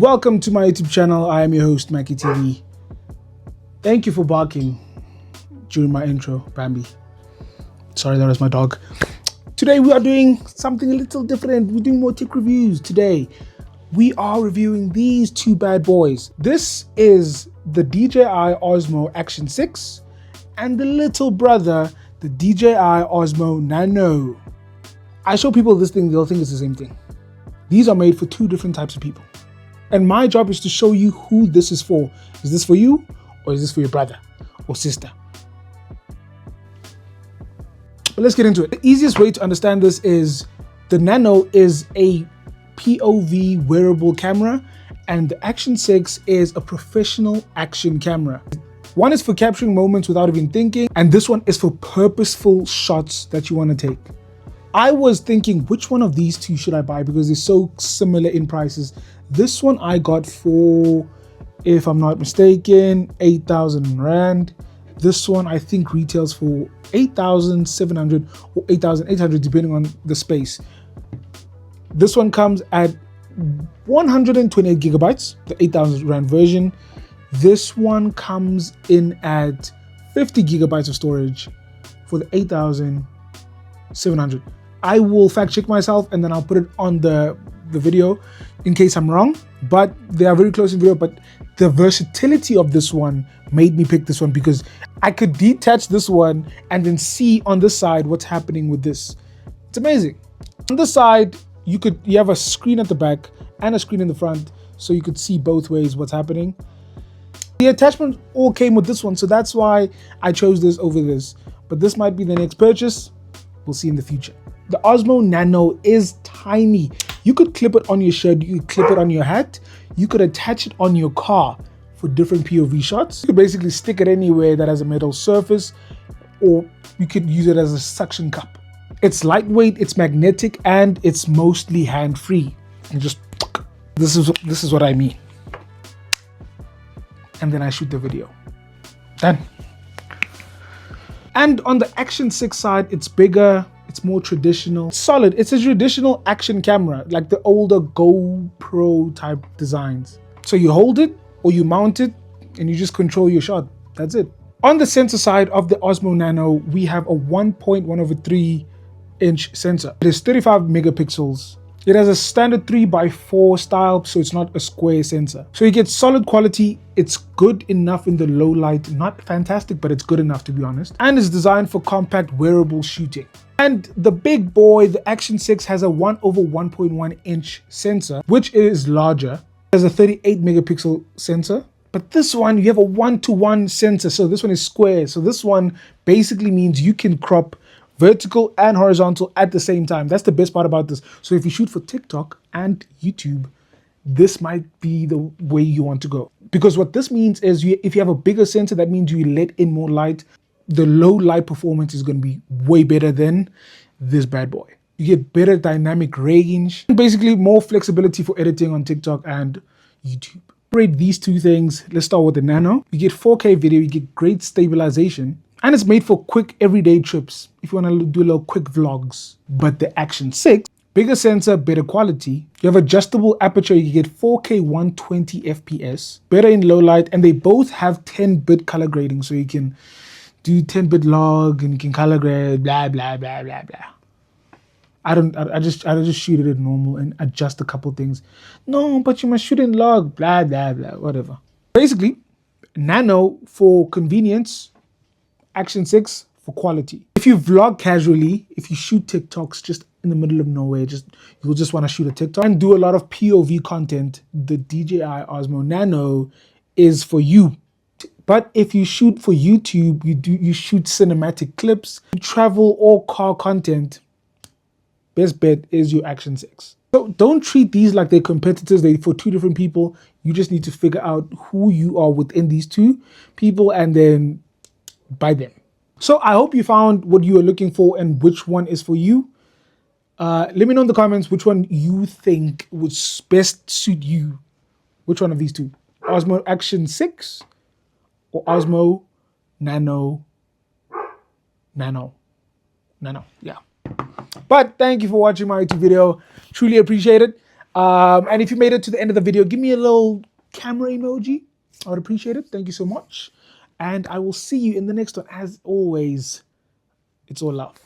Welcome to my YouTube channel. I am your host, Mackie TV. Thank you for barking during my intro, Bambi. Sorry, that was my dog. Today we are doing something a little different. We're doing more tech reviews today. We are reviewing these two bad boys. This is the DJI Osmo Action 6 and the little brother, the DJI Osmo Nano. I show people this thing, they'll think it's the same thing. These are made for two different types of people. And my job is to show you who this is for. Is this for you or is this for your brother or sister? But let's get into it. The easiest way to understand this is the Nano is a POV wearable camera and the Action 6 is a professional action camera. One is for capturing moments without even thinking, and this one is for purposeful shots that you want to take. I was thinking, which one of these two should I buy because they're so similar in prices. This one I got for, if I'm not mistaken, 8,000 Rand. This one I think retails for 8,700 or 8,800 depending on the space. This one comes at 128 gigabytes, the 8,000 Rand version. This one comes in at 50 gigabytes of storage for the 8,700. I will fact check myself and then I'll put it on the video in case I'm wrong, but they are very close in video. But the versatility of this one made me pick this one because I could detach this one and then see on this side what's happening with this. It's amazing. On the side, you have a screen at the back and a screen in the front, so you could see both ways what's happening. The attachment all came with this one, so that's why I chose this over this. But this might be the next purchase. We'll see in the future. The Osmo Nano is tiny. You could clip it on your shirt, you could clip it on your hat, you could attach it on your car for different POV shots. You could basically stick it anywhere that has a metal surface, or you could use it as a suction cup. It's lightweight, it's magnetic, and it's mostly hand-free. And just, this is what I mean. And then I shoot the video. Done. And on the Action 6 side, it's bigger, it's more traditional, it's solid. It's a traditional action camera, like the older GoPro type designs. So you hold it or you mount it and you just control your shot. That's it. On the sensor side of the Osmo Nano, we have a 1.1/3 inch sensor. It is 35 megapixels. It has a standard 3x4 style, so it's not a square sensor. So you get solid quality. It's good enough in the low light, not fantastic, but it's good enough to be honest. And it's designed for compact wearable shooting. And the big boy, the Action 6 has a 1/1.1 inch sensor, which is larger. It has a 38 megapixel sensor. But this one, you have a 1:1 sensor. So this one is square. So this one basically means you can crop vertical and horizontal at the same time. That's the best part about this. So if you shoot for TikTok and YouTube, this might be the way you want to go. Because what this means is if you have a bigger sensor, that means you let in more light. The low light performance is going to be way better than this bad boy. You get better dynamic range, and basically more flexibility for editing on TikTok and YouTube. Rate these two things. Let's start with the Nano. You get 4K video, you get great stabilization, and it's made for quick everyday trips if you want to do a little quick vlogs. But the Action 6, bigger sensor, better quality. You have adjustable aperture, you get 4K 120 FPS, better in low light, and they both have 10-bit color grading, so you can do 10-bit log and you can color grade, blah, blah, blah, blah, blah. I just shoot it in normal and adjust a couple things. No, but you must shoot in log, blah, blah, blah, whatever. Basically, Nano for convenience, Action 6 for quality. If you vlog casually, if you shoot TikToks just in the middle of nowhere, you'll just want to shoot a TikTok and do a lot of POV content, the DJI Osmo Nano is for you. But if you shoot for YouTube, you shoot cinematic clips, you travel or car content, best bet is your Action 6. So don't treat these like they're competitors. They're for two different people. You just need to figure out who you are within these two people and then buy them. So I hope you found what you are looking for and which one is for you. Let me know in the comments which one you think would best suit you. Which one of these two? Osmo Action 6 or Osmo Nano? Nano, yeah. But thank you for watching my YouTube video. Truly appreciate it. And if you made it to the end of the video, give me a little camera emoji. I would appreciate it. Thank you so much. And I will see you in the next one. As always, it's all love.